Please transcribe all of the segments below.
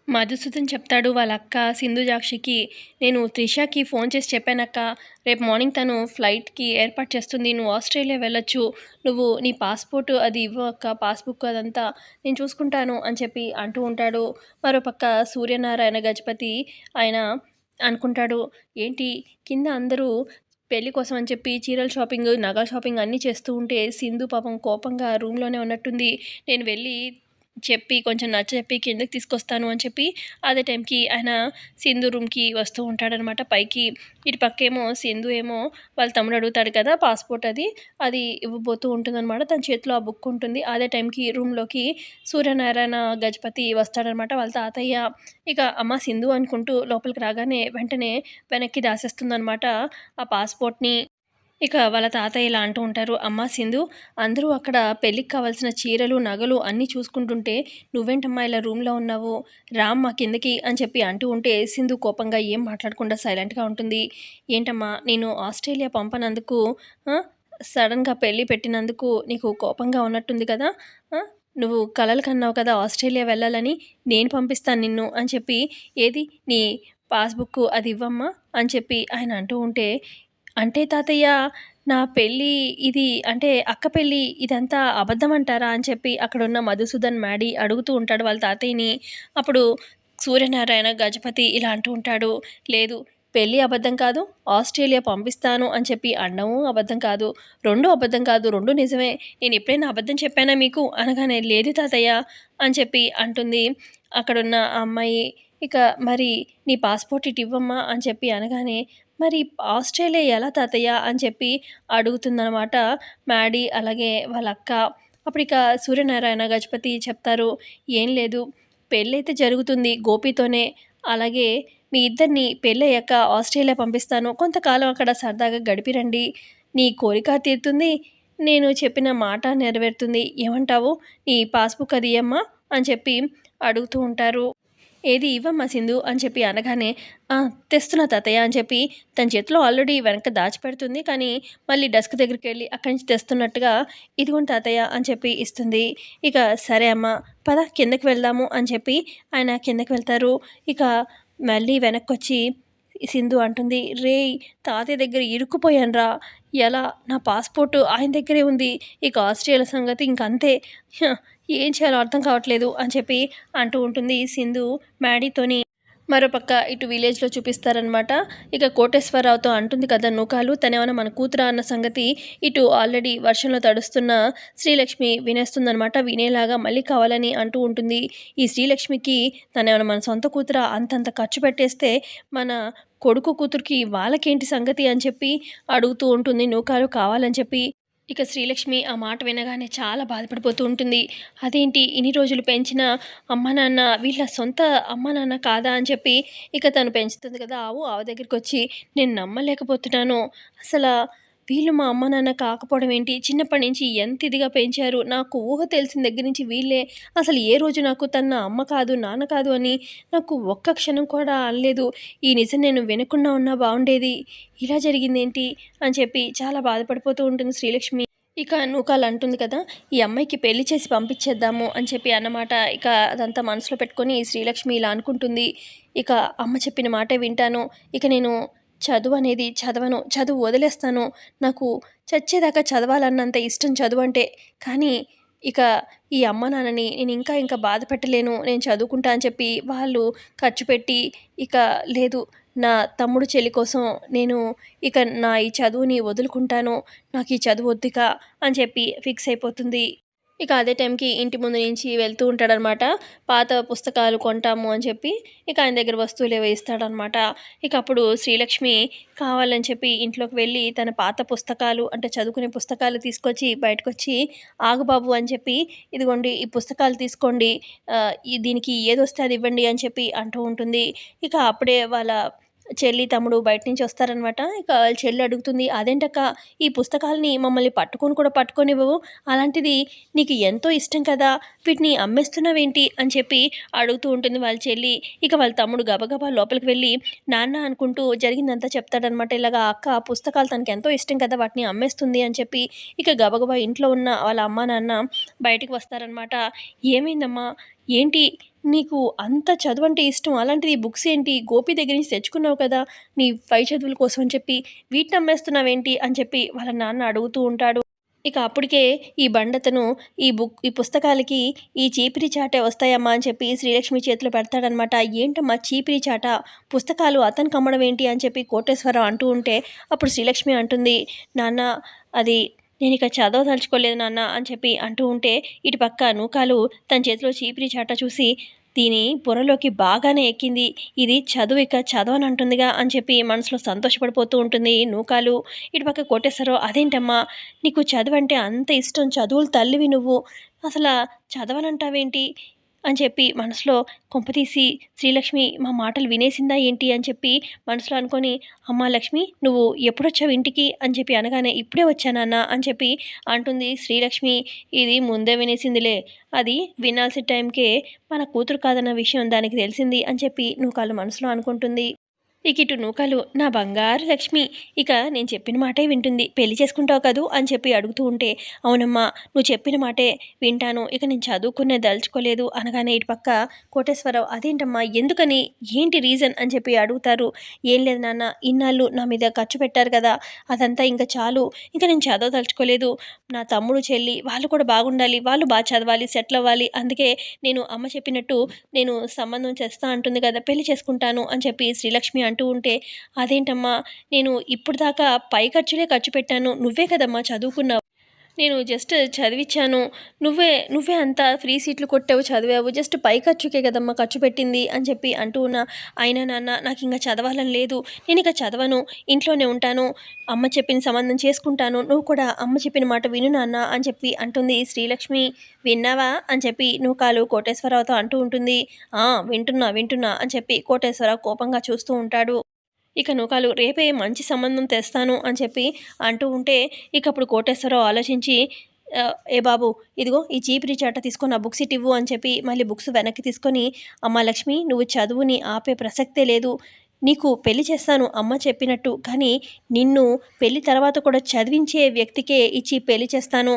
మధుసూదన్ చెప్తాడు వాళ్ళ అక్క సింధుజాక్షికి, నేను త్రిషకి ఫోన్ చేసి చెప్పానక్క, రేపు మార్నింగ్ తను ఫ్లైట్కి ఏర్పాటు చేస్తుంది, నువ్వు ఆస్ట్రేలియా వెళ్ళొచ్చు, నువ్వు నీ పాస్పోర్ట్ అది ఇవ్వు అక్క, పాస్బుక్ అదంతా నేను చూసుకుంటాను అని చెప్పి అంటూ ఉంటాడు. మరోపక్క సూర్యనారాయణ గజపతి ఆయన అనుకుంటాడు, ఏంటి కింద అందరూ పెళ్లి కోసం అని చెప్పి చీరల షాపింగ్, నగల షాపింగ్ అన్నీ చేస్తూ ఉంటే సింధు పాపం కోపంగా రూమ్లోనే ఉన్నట్టుంది, నేను వెళ్ళి చెప్పి కొంచెం నచ్చచెప్పి కిందకి తీసుకొస్తాను అని చెప్పి అదే టైంకి ఆయన సింధు రూమ్కి వస్తూ ఉంటాడనమాట పైకి. ఇటు పక్కేమో సింధు ఏమో వాళ్ళ తమ్ముడు అడుగుతాడు కదా పాస్పోర్ట్, అది ఇవ్వబోతూ ఉంటుందన్నమాట. తన చేతిలో ఆ బుక్ ఉంటుంది. అదే టైంకి రూమ్లోకి సూర్యనారాయణ గజపతి వస్తాడనమాట వాళ్ళ తాతయ్య. ఇక అమ్మ సింధు అనుకుంటూ లోపలికి రాగానే వెంటనే వెనక్కి దాసేస్తుందనమాట ఆ పాస్పోర్ట్ని. ఇక వాళ్ళ తాతయ్య ఇలా అంటూ ఉంటారు, అమ్మ సింధు, అందరూ అక్కడ పెళ్ళికి కావాల్సిన చీరలు నగలు అన్నీ చూసుకుంటుంటే నువ్వేంటమ్మా ఇలా రూమ్లో ఉన్నావు, రామ్మా కిందకి అని చెప్పి అంటూ ఉంటే సింధు కోపంగా ఏం మాట్లాడకుండా సైలెంట్గా ఉంటుంది. ఏంటమ్మా నేను ఆస్ట్రేలియా పంపనందుకు, సడన్గా పెళ్ళి పెట్టినందుకు నీకు కోపంగా ఉన్నట్టుంది కదా, నువ్వు కలలు కన్నావు కదా ఆస్ట్రేలియా వెళ్ళాలని, నేను పంపిస్తాను నిన్ను అని చెప్పి, ఏది నీ పాస్బుక్ అది ఇవ్వమ్మా అని చెప్పి ఆయన అంటూ ఉంటే, అంటే తాతయ్య నా పెళ్ళి ఇది అంటే అక్క పెళ్ళి ఇదంతా అబద్ధం అంటారా అని చెప్పి అక్కడున్న మధుసూదన్ మ్యాడీ అడుగుతూ ఉంటాడు వాళ్ళ తాతయ్యని. అప్పుడు సూర్యనారాయణ గజపతి ఇలా అంటూ ఉంటాడు, లేదు పెళ్ళి అబద్ధం కాదు, ఆస్ట్రేలియా పంపిస్తాను అని చెప్పి అనడము అబద్ధం కాదు, రెండూ అబద్ధం కాదు, రెండు నిజమే, నేను ఎప్పుడైనా అబద్ధం చెప్పానా మీకు అనగానే, లేదు తాతయ్య అని చెప్పి అంటుంది అక్కడున్న ఆ అమ్మాయి. ఇక మరి నీ పాస్పోర్ట్ ఇటు ఇవ్వమ్మా అని చెప్పి అనగానే, మరి ఆస్ట్రేలియా ఎలా తాతయ్య అని చెప్పి అడుగుతుందనమాట మ్యాడీ అలాగే వాళ్ళ అక్క. అప్పుడిక సూర్యనారాయణ గజపతి చెప్తారు, ఏం లేదు పెళ్ళైతే జరుగుతుంది గోపితోనే, అలాగే మీ ఇద్దరిని పెళ్ళయ్యాక ఆస్ట్రేలియా పంపిస్తాను, కొంతకాలం అక్కడ సరదాగా గడిపిరండి, నీ కోరిక తీరుతుంది, నేను చెప్పిన మాట నెరవేరుతుంది, ఏమంటావు, నీ పాస్బుక్ అది ఇయ్యమ్మా అని చెప్పి అడుగుతూ ఉంటారు. ఏది ఇవ్వమ్మా సింధు అని చెప్పి అనగానే, తెస్తున్నా తాతయ్య అని చెప్పి తన చేతిలో ఆల్రెడీ వెనక దాచిపెడుతుంది, కానీ మళ్ళీ డెస్క్ దగ్గరికి వెళ్ళి అక్కడి నుంచి తెస్తున్నట్టుగా, ఇదిగోండి తాతయ్య అని చెప్పి ఇస్తుంది. ఇక సరే అమ్మ పద కిందకి వెళ్దాము అని చెప్పి ఆయన కిందకి వెళ్తారు. ఇక మళ్ళీ వెనక్కొచ్చి సింధు అంటుంది, రేయ్ తాతయ్య దగ్గర ఇరుక్కుపోయానురా, ఎలా నా పాస్పోర్టు ఆయన దగ్గరే ఉంది, ఇక ఆస్ట్రేలియా సంగతి ఇంకంతే, ఏం చేయాలో అర్థం కావట్లేదు అని చెప్పి అంటూ ఉంటుంది సింధు మ్యాడీతోని. మరోపక్క ఇటు విలేజ్లో చూపిస్తారనమాట. ఇక కోటేశ్వరరావుతో అంటుంది కదా నూకాలు, తనేమైనా మన కూతురా అన్న సంగతి ఇటు ఆల్రెడీ వర్షంలో తడుస్తున్న శ్రీలక్ష్మి వినేస్తుందనమాట. వినేలాగా మళ్ళీ కావాలని అంటూ ఉంటుంది. ఈ శ్రీలక్ష్మికి తనేమైనా మన సొంత కూతురా, అంతంత ఖర్చు పెట్టేస్తే మన కొడుకు కూతురికి వాళ్ళకేంటి సంగతి అని చెప్పి అడుగుతూ ఉంటుంది నూకాలు కావాలని చెప్పి. ఇక శ్రీలక్ష్మి ఆ మాట వినగానే చాలా బాధపడిపోతూ ఉంటుంది. అదేంటి ఇన్ని రోజులు పెంచిన అమ్మ నాన్న వీళ్ళ సొంత అమ్మ నాన్న కాదా అని చెప్పి ఇక తను పెంచుతుంది కదా ఆవు దగ్గరికి వచ్చి, నేను నమ్మలేకపోతున్నాను, అసలు వీళ్ళు మా అమ్మ నాన్న కాకపోవడం ఏంటి, చిన్నప్పటి నుంచి ఎంత ఇదిగా పెంచారు, నాకు ఊహ తెలిసిన దగ్గర నుంచి వీళ్ళే, అసలు ఏ రోజు నాకు తన అమ్మ కాదు నాన్న కాదు అని నాకు ఒక్క క్షణం కూడా అనలేదు, ఈ నిజం నేను వినకుండా ఉన్నా బాగుండేది, ఇలా జరిగిందేంటి అని చెప్పి చాలా బాధపడిపోతూ ఉంటుంది శ్రీలక్ష్మి. ఇక నూకాలు అంటుంది కదా, ఈ అమ్మాయికి పెళ్లి చేసి పంపించేద్దాము అని చెప్పి అన్నమాట. ఇక అదంతా మనసులో పెట్టుకొని శ్రీలక్ష్మి ఇలా అనుకుంటుంది, ఇక అమ్మ చెప్పిన మాటే వింటాను, ఇక నేను చదువు అనేది చదవను, చదువు వదిలేస్తాను, నాకు చచ్చేదాకా చదవాలన్నంత ఇష్టం చదువు అంటే, కానీ ఇక ఈ అమ్మ నాన్నని నేను ఇంకా బాధ పెట్టలేను, నేను చదువుకుంటా అని చెప్పి వాళ్ళు ఖర్చు పెట్టి, ఇక లేదు నా తమ్ముడు చెల్లి కోసం నేను ఇక నా ఈ చదువుని వదులుకుంటాను, నాకు ఈ చదువు వద్దిక అని చెప్పి ఫిక్స్ అయిపోతుంది. ఇక అదే టైంకి ఇంటి ముందు నుంచి వెళ్తూ ఉంటాడనమాట. పాత పుస్తకాలు కొంటాము అని చెప్పి ఇక ఆయన దగ్గర వస్తువులేవో ఇస్తాడనమాట. ఇక అప్పుడు శ్రీలక్ష్మి కావాలని చెప్పి ఇంట్లోకి వెళ్ళి తన పాత పుస్తకాలు అంటే చదువుకునే పుస్తకాలు తీసుకొచ్చి బయటకొచ్చి, ఆగు బాబు అని చెప్పి, ఇదిగోండి ఈ పుస్తకాలు తీసుకోండి, దీనికి ఏదొస్తే అది ఇవ్వండి అని చెప్పి అంటూ ఉంటుంది. ఇక అప్పుడే వాళ్ళ చెల్లి తమ్ముడు బయట నుంచి వస్తారనమాట. ఇక వాళ్ళ చెల్లి అడుగుతుంది, అదేంటక్క ఈ పుస్తకాలని మమ్మల్ని పట్టుకొనివ్వవు, అలాంటిది నీకు ఎంతో ఇష్టం కదా, వీటిని అమ్మేస్తున్నావేంటి అని చెప్పి అడుగుతూ ఉంటుంది వాళ్ళ చెల్లి. ఇక వాళ్ళ తమ్ముడు గబగబా లోపలికి వెళ్ళి నాన్న అనుకుంటూ జరిగిందంతా చెప్తాడనమాట. ఇలాగా అక్క పుస్తకాలు తనకి ఎంతో ఇష్టం కదా, వాటిని అమ్మేస్తుంది అని చెప్పి. ఇక గబగబా ఇంట్లో ఉన్న వాళ్ళ అమ్మ నాన్న బయటికి వస్తారనమాట. ఏమైందమ్మా, ఏంటి నీకు అంత చదువంటే ఇష్టం. అలాంటిది ఈ బుక్స్ ఏంటి? గోపి దగ్గర నుంచి తెచ్చుకున్నావు కదా! నీ పై చదువుల కోసం అని చెప్పి వీటిని అమ్మేస్తున్నావేంటి? అని చెప్పి వాళ్ళ నాన్న అడుగుతూ ఉంటాడు. ఇక అప్పటికే ఈ బండతను ఈ పుస్తకాలకి ఈ చీపిరి చాటే వస్తాయమ్మా అని చెప్పి శ్రీలక్ష్మి చేతిలో పెడతాడనమాట. ఏంటమ్మా చీపిరి చాట? పుస్తకాలు అతనికి అమ్మడం ఏంటి? అని చెప్పి కోటేశ్వరరావు అంటూ ఉంటే అప్పుడు శ్రీలక్ష్మి అంటుంది, నాన్న అది నేనిక చదవదలుచుకోలేదు నాన్న అని చెప్పి అంటూ ఉంటే ఇటు పక్క నూకాలు తన చేతిలో చీపిరి చాట చూసి దీని బుర్రలోకి బాగానే ఎక్కింది. ఇది చదువు ఇక చదవనంటుందిగా అని చెప్పి మనసులో సంతోషపడిపోతూ ఉంటుంది నూకాలు. ఇటుపక్క కోటేశ్వరరావు అదేంటమ్మా నీకు చదువంటే అంత ఇష్టం, చదువుల తల్లివి నువ్వు. అసల చదవనంటావేంటి? అని చెప్పి మనసులో కొంపతీసి శ్రీలక్ష్మి మా మాటలు వినేసిందా ఏంటి అని చెప్పి మనసులో అనుకొని, అమ్మా లక్ష్మి నువ్వు ఎప్పుడొచ్చావు ఇంటికి అని చెప్పి అనగానే ఇప్పుడే వచ్చా నాన్న అని చెప్పి అంటుంది శ్రీలక్ష్మి. ఇది ముందే వినేసిందిలే. అది వినాల్సిన టైంకే మన కూతురు కాదన్న విషయం దానికి తెలిసింది అని చెప్పి నూకాలు మనసులో అనుకుంటుంది. ఇక ఇటు నూకలు నా బంగారు లక్ష్మి ఇక నేను చెప్పిన మాటే వింటుంది, పెళ్లి చేసుకుంటావు కదూ అని చెప్పి అడుగుతూ ఉంటే అవునమ్మా నువ్వు చెప్పిన మాటే వింటాను, ఇక నేను చదువుకునే దలుచుకోలేదు అనగానే ఇటు పక్క కోటేశ్వరరావు అదేంటమ్మా ఎందుకని, ఏంటి రీజన్ అని చెప్పి అడుగుతారు. ఏం లేదు నాన్న, ఇన్నాళ్ళు నా మీద ఖర్చు పెట్టారు కదా, అదంతా ఇంకా చాలు, ఇంకా నేను చదవదలుచుకోలేదు. నా తమ్ముడు చెల్లి వాళ్ళు కూడా బాగుండాలి, వాళ్ళు బాగా చదవాలి, సెటిల్ అవ్వాలి, అందుకే నేను అమ్మ చెప్పినట్టు నేను సంబంధం చేస్తా అంటుంది కదా, పెళ్లి చేసుకుంటాను అని చెప్పి శ్రీలక్ష్మి అంటూ ఉంటే అదేంటమ్మా నేను ఇప్పుడు దాకా పై ఖర్చులే ఖర్చు పెట్టాను, నువ్వే కదమ్మా చదువుకున్నావు, నేను జస్ట్ చదివిచ్చాను, నువ్వే అంతా ఫ్రీ సీట్లు కొట్టావు చదివావు, జస్ట్ పై ఖర్చుకే కదమ్మా ఖర్చు పెట్టింది అని చెప్పి అంటూ ఉన్నా. అయినా నాన్న నాకు ఇంకా చదవాలని లేదు, నేను ఇక చదవను, ఇంట్లోనే ఉంటాను, అమ్మ చెప్పిన సంబంధం చేసుకుంటాను, నువ్వు కూడా అమ్మ చెప్పిన మాట విను నాన్న అని చెప్పి అంటుంది శ్రీలక్ష్మి. విన్నావా అని చెప్పి నూకాలు కోటేశ్వరరావుతో అంటూ ఉంటుంది. వింటున్నా అని చెప్పి కోటేశ్వరరావు కోపంగా చూస్తూ ఉంటాడు. ఇక నూకాలు రేపే మంచి సంబంధం తెస్తాను అని చెప్పి అంటూ ఉంటే ఇక అప్పుడు కోటేశ్వరరావు ఆలోచించి ఏ బాబు ఇదిగో ఈ చీపిరి చాట తీసుకొని ఆ బుక్స్ ఇవ్వు అని చెప్పి మళ్ళీ బుక్స్ వెనక్కి తీసుకొని అమ్మ లక్ష్మి నువ్వు చదువుని ఆపే ప్రసక్తే లేదు, నీకు పెళ్లి చేస్తాను అమ్మ చెప్పినట్టు, కానీ నిన్ను పెళ్లి తర్వాత కూడా చదివించే వ్యక్తికే ఇచ్చి పెళ్లి చేస్తాను,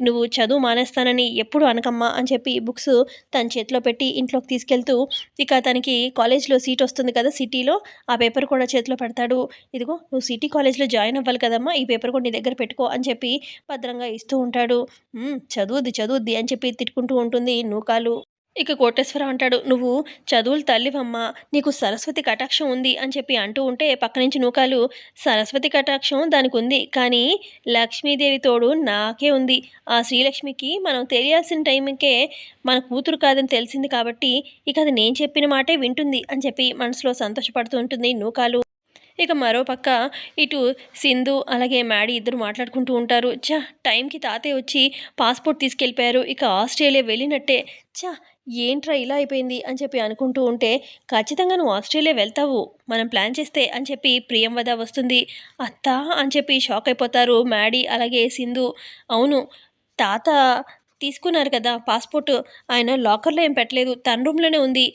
నువ్వు చదువు మానేస్తానని ఎప్పుడు అనకమ్మా అని చెప్పి బుక్స్ తన చేతిలో పెట్టి ఇంట్లోకి తీసుకెళ్తూ ఇక తనకి కాలేజ్లో సీట్ వస్తుంది కదా సిటీలో, ఆ పేపర్ కూడా చేతిలో పెడతాడు. ఇదిగో నువ్వు సిటీ కాలేజ్లో జాయిన్ అవ్వాలి కదమ్మా, ఈ పేపర్ కూడా నీ దగ్గర పెట్టుకో అని చెప్పి భద్రంగా ఇస్తూ ఉంటాడు. చదువుద్ది అని చెప్పి తిట్టుకుంటూ ఉంటుంది నూకాలు. ఇక కోటేశ్వరరావు అంటాడు, నువ్వు చదువులు తల్లివమ్మా, నీకు సరస్వతి కటాక్షం ఉంది అని చెప్పి అంటూ ఉంటే పక్క నుంచి నూకాలు సరస్వతి కటాక్షం దానికి ఉంది, కానీ లక్ష్మీదేవి తోడు నాకే ఉంది, ఆ శ్రీలక్ష్మికి మనం తెలియాల్సిన టైంకే మన కూతురు కాదని తెలిసింది కాబట్టి ఇక అది నేను చెప్పిన మాటే వింటుంది అని చెప్పి మనసులో సంతోషపడుతూ ఉంటుంది నూకాలు. ఇక మరోపక్క ఇటు సింధు అలాగే మ్యాడీ ఇద్దరు మాట్లాడుకుంటూ ఉంటారు. టైంకి తాతయ్య వచ్చి పాస్పోర్ట్ తీసుకెళ్ళిపోయారు, ఇక ఆస్ట్రేలియా వెళ్ళినట్టే, ఏంట్రా ఇలా అయిపోయింది అని చెప్పి అనుకుంటూ ఉంటే ఖచ్చితంగా నువ్వు ఆస్ట్రేలియా వెళ్తావు మనం ప్లాన్ చేస్తే అని చెప్పి ప్రియంవద వస్తుంది. అత్త అని చెప్పి షాక్ అయిపోతారు మ్యాడీ అలాగే సింధు. అవును తాత తీసుకున్నారు కదా పాస్పోర్ట్, ఆయన లాకర్లో ఏం పెట్టలేదు, తన రూమ్లోనే ఉంది,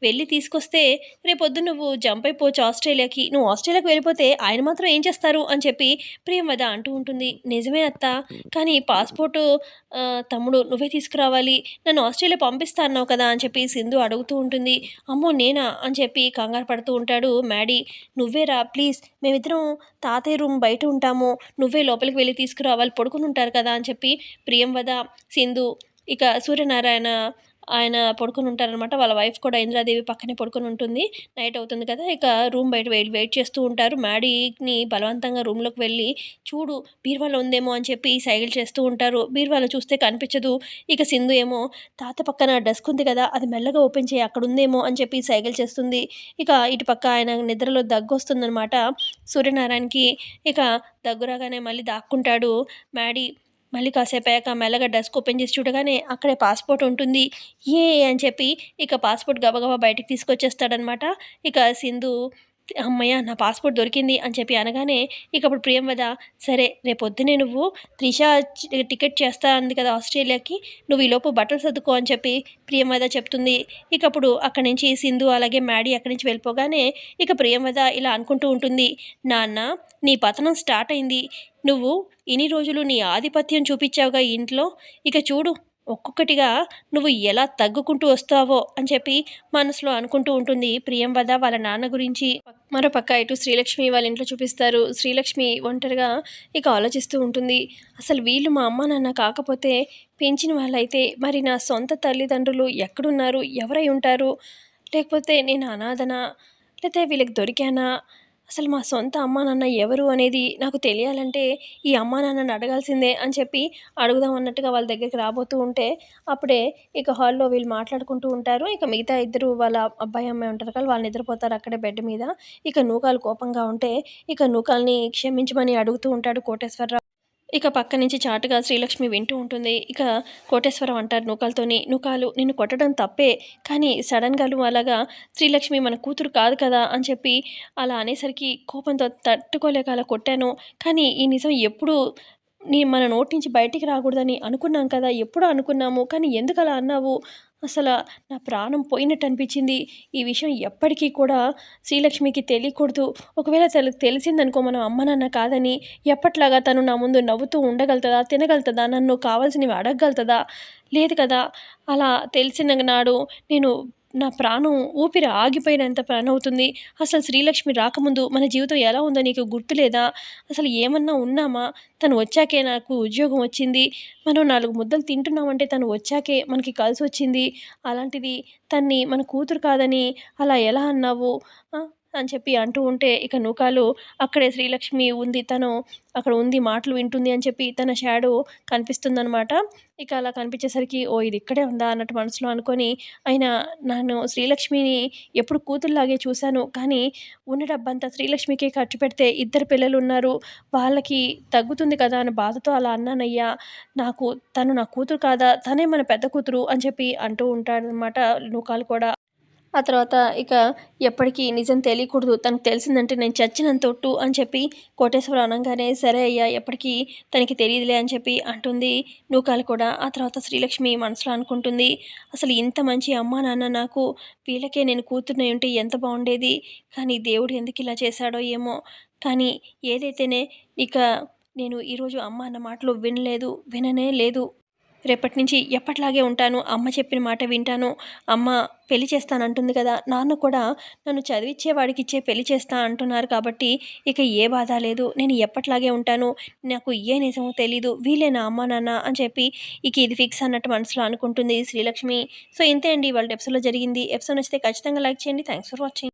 వెళ్ళి తీసుకొస్తే రేపొద్దు నువ్వు జంప్ అయిపోవచ్చు ఆస్ట్రేలియాకి, నువ్వు ఆస్ట్రేలియాకి వెళ్ళిపోతే ఆయన మాత్రం ఏం చేస్తారు అని చెప్పి ప్రియంవద అంటూ ఉంటుంది. నిజమే అత్త, కానీ పాస్పోర్టు తమ్ముడు నువ్వే తీసుకురావాలి, నన్ను ఆస్ట్రేలియా పంపిస్తా అన్నావు కదా అని చెప్పి సింధు అడుగుతూ ఉంటుంది. అమ్మో నేనా అని చెప్పి కంగారు పడుతూ ఉంటాడు మ్యాడీ. నువ్వేరా ప్లీజ్, మేమిద్దరం తాతయ్య రూమ్ బయట ఉంటాము, నువ్వే లోపలికి వెళ్ళి తీసుకురావాలి, పడుకుని ఉంటారు కదా అని చెప్పి ప్రియంవద సింధు ఇక సూర్యనారాయణ ఆయన పడుకొని ఉంటారనమాట, వాళ్ళ వైఫ్ కూడా ఇంద్రాదేవి పక్కనే పడుకొని ఉంటుంది. నైట్ అవుతుంది కదా, ఇక రూమ్ బయట వెయిట్ చేస్తూ ఉంటారు. మ్యాడీని బలవంతంగా రూమ్లోకి వెళ్ళి చూడు బీరువాలో ఉందేమో అని చెప్పి సైగలు చేస్తూ ఉంటారు. బీరువాలో చూస్తే కనిపించదు. ఇక సింధు ఏమో తాత పక్కన డెస్క్ ఉంది కదా అది మెల్లగా ఓపెన్ చేయి అక్కడ ఉందేమో అని చెప్పి సైగలు చేస్తుంది. ఇక ఇటు పక్క ఆయన నిద్రలో దగ్గు వస్తుందనమాట సూర్యనారాయణకి. ఇక దగ్గు రాగానే మళ్ళీ దాక్కుంటాడు మ్యాడీ. మళ్ళీ కాసేపు అయ్యాక మెల్లగా డెస్క్ ఓపెన్ చేసి చూడగానే అక్కడే పాస్పోర్ట్ ఉంటుంది. అని చెప్పి ఇక పాస్పోర్ట్ గబగబా బయటికి తీసుకొచ్చేస్తాడనమాట. ఇక సింధు హమ్మయ్య నా పాస్పోర్ట్ దొరికింది అని చెప్పి అనగానే ఇక అప్పుడు ప్రియంవద సరే రేపొద్దునే నువ్వు త్రిష టికెట్ చేస్తా అంది కదా ఆస్ట్రేలియాకి, నువ్వు ఈలోపు బట్టలు సర్దుకో అని చెప్పి ప్రియంవద చెప్తుంది. ఇక అప్పుడు అక్కడి నుంచి సింధు అలాగే మ్యాడీ అక్కడి నుంచి వెళ్ళిపోగానే ఇక ప్రియంవద ఇలా అనుకుంటూ ఉంటుంది, నాన్న నీ పతనం స్టార్ట్ అయింది, నువ్వు ఇన్ని రోజులు నీ ఆధిపత్యం చూపించావుగా ఈ ఇంట్లో, ఇక చూడు ఒక్కొక్కటిగా నువ్వు ఎలా తగ్గుకుంటూ వస్తావో అని చెప్పి మనసులో అనుకుంటూ ఉంటుంది ప్రియంవద వాళ్ళ నాన్న గురించి. మరోపక్క ఇటు శ్రీలక్ష్మి వాళ్ళ ఇంట్లో చూపిస్తారు. శ్రీలక్ష్మి ఒంటరిగా ఇక ఆలోచిస్తూ ఉంటుంది. అసలు వీళ్ళు మా అమ్మ నాన్న కాకపోతే పెంచిన వాళ్ళైతే మరి నా సొంత తల్లిదండ్రులు ఎక్కడున్నారు, ఎవరై ఉంటారు, లేకపోతే నేను అనాథనా, లేతే వీళ్ళకి దొరికానా, అసలు మా సొంత అమ్మా నాన్న ఎవరు అనేది నాకు తెలియాలంటే ఈ అమ్మా నాన్నని అడగాల్సిందే అని చెప్పి అడుగుదాం అన్నట్టుగా వాళ్ళ దగ్గరికి రాబోతూ ఉంటే అప్పుడే ఇక హాల్లో వీళ్ళు మాట్లాడుకుంటూ ఉంటారు. ఇక మిగతా ఇద్దరు వాళ్ళ అబ్బాయి అమ్మాయి ఉంటారు కదా, వాళ్ళు నిద్రపోతారు అక్కడే బెడ్ మీద. ఇక నూకాలు కోపంగా ఉంటే ఇక నూకాల్ని క్షమించమని అడుగుతూ ఉంటాడు కోటేశ్వరరావు. ఇక పక్క నుంచి చాటుగా శ్రీలక్ష్మి వింటూ ఉంటుంది. ఇక కోటేశ్వరరావు అంటారు నూకాలతోని, "నూకాలు నిన్ను కొట్టడం తప్పే, కానీ సడన్‌గా నువ్వు అలాగా శ్రీలక్ష్మి మన కూతురు కాదు కదా" అని చెప్పి అలా అనేసరికి కోపంతో తట్టుకోలేక అలా కొట్టాను. కానీ ఈ నిజం ఎప్పుడు మన నోటి నుంచి బయటికి రాకూడదని అనుకున్నాం కదా! ఎప్పుడో అనుకున్నాము. కానీ ఎందుకలా అన్నావు? అసల నా ప్రాణం పోయినట్టు అనిపించింది. ఈ విషయం ఎప్పటికీ కూడా శ్రీలక్ష్మికి తెలియకూడదు. ఒకవేళ తనకు తెలిసిందనుకో మనం అమ్మ, నాన్న కాదని, ఎప్పట్లాగా తను నా ముందు నవ్వుతూ ఉండగలుగుతదా? తినగలుగుతదా? నన్ను కావాల్సినవి అడగగలుగుతదా? లేదు కదా! అలా తెలిసిన నాడు నేను నా ప్రాణం ఊపిరి ఆగిపోయినంత పనవుతుంది. అసలు శ్రీలక్ష్మి రాకముందు మన జీవితం ఎలా ఉందో నీకు గుర్తులేదా? అసలు ఏమన్నా ఉన్నామా? తను వచ్చాకే నాకు ఉద్యోగం వచ్చింది. మనం 4 ముద్దలు తింటున్నామంటే తను వచ్చాకే మనకి కలిసొచ్చింది. అలాంటిది తన్ని మన కూతురు కాదని అలా ఎలా అన్నావు? ఆ! అని చెప్పి అంటూ ఉంటే ఇక నూకాలు అక్కడే శ్రీలక్ష్మి ఉంది. తను అక్కడ ఉంది, మాటలు వింటుంది అని చెప్పి తన షాడో కనిపిస్తుందనమాట. ఇక అలా కనిపించేసరికి ఓహ్! ఇది ఇక్కడే ఉందా అన్నట్టు మనసులో అనుకోని, అయినా నేను శ్రీలక్ష్మిని ఎప్పుడు కూతురులాగే చూశాను. కానీ ఉన్న డబ్బంతా శ్రీలక్ష్మికే ఖర్చు పెడితే ఇద్దరు పిల్లలున్నారు. వాళ్ళకి తగ్గుతుంది కదా అన్న బాధతో అలా అన్నానయ్యా. నాకు తను నా కూతురు కాదా? తనే మన పెద్ద కూతురు అని చెప్పి అంటూ ఉంటాడనమాట నూకాలు కూడా. ఆ తర్వాత ఇక ఎప్పటికీ నిజం తెలియకూడదు. తనకు తెలిసిందంటే నేను చచ్చినంతొట్టు అని చెప్పి కోటేశ్వరరావు అనంగానే, సరే అయ్యా ఎప్పటికీ తనకి తెలీదులే అని చెప్పి అంటుంది నూకాలు కూడా. ఆ తర్వాత శ్రీలక్ష్మి మనసులో అనుకుంటుంది, అసలు ఇంత మంచి అమ్మా, నాన్న నాకు, వీళ్ళకే నేను కూతురినై ఉంటే ఎంత బావుండేది. కానీ దేవుడు ఎందుకిలా చేశాడో ఏమో! కానీ ఏదైతేనే ఇక నేను ఈరోజు అమ్మ అన్న మాటలు వినలేదు, విననే లేదు. రేపటి నుంచి ఎప్పటిలాగే ఉంటాను. అమ్మ చెప్పిన మాట వింటాను. అమ్మ పెళ్లి చేస్తానంటుంది కదా! నాన్న కూడా నన్ను చదివిచ్చేవాడికిచ్చే పెళ్లి చేస్తా అంటున్నారు కాబట్టి ఇక ఏ బాధ లేదు. నేను ఎప్పటిలాగే ఉంటాను. నాకు ఏ నిజమో తెలీదు. వీళ్ళే నా అమ్మ, నాన్న అని చెప్పి ఇక ఇది ఫిక్స్ అన్నట్టు మనసులో అనుకుంటుంది శ్రీలక్ష్మి. సో, ఇంతే అండి ఇవాళటి ఎపిసోడ్‌లో జరిగింది. ఎపిసోడ్ నచ్చితే ఖచ్చితంగా లైక్ చేయండి. Thanks for watching.